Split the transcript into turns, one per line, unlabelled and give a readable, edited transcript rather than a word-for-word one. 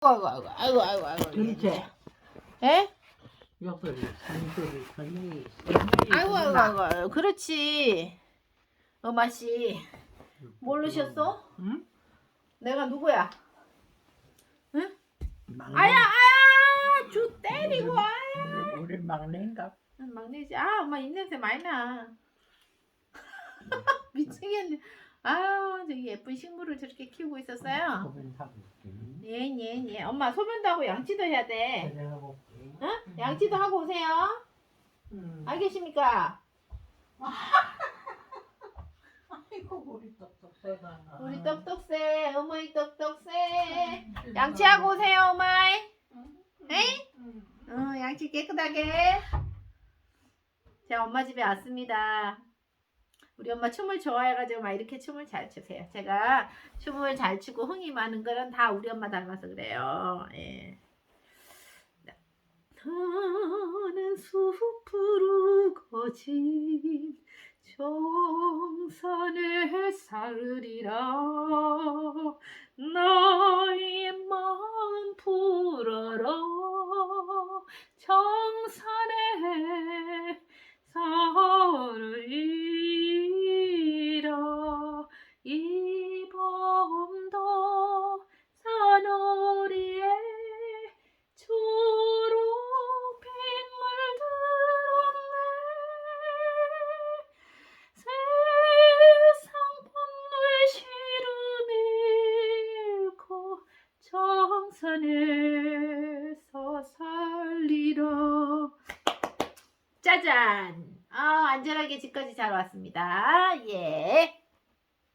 아이고.
그렇지.
에?
옆소리, 산소리, 선이.
아이고. 그렇지. 엄마씨. 모르셨어?
응?
내가 누구야? 응?
막내.
아야, 주 때리고 와.
우리 막내인가?
막내지. 엄마 입냄새 많이 나. 미치겠네. 아유, 저기 예쁜 식물을 저렇게 키우고 있었어요.
소변 타고 있지.
예. 엄마 소변도 하고 양치도 해야 돼.
내가 볼게.
응? 양치도 하고 오세요. 알겠습니까?
아이고 우리 똑똑새가.
우리 똑똑새, 어머니 똑똑새. 양치하고 오세요, 어머니. 에이? 양치 깨끗하게. 제가 엄마 집에 왔습니다. 우리 엄마 춤을 좋아해가지고 막 이렇게 춤을 잘 추세요. 제가 춤을 잘 추고 흥이 많은 거는 다 우리 엄마 닮아서 그래요. 예. 나는 숲으로 거진 정산을 살으리라. 너의 마음 풀어라. 정산에 살으리라. 이 밤도 산허리에 초록빛 물들었네. 세상 번뇌 시름일고 정산에서 살리라. 짜잔! 안전하게 집까지 잘 왔습니다. 예.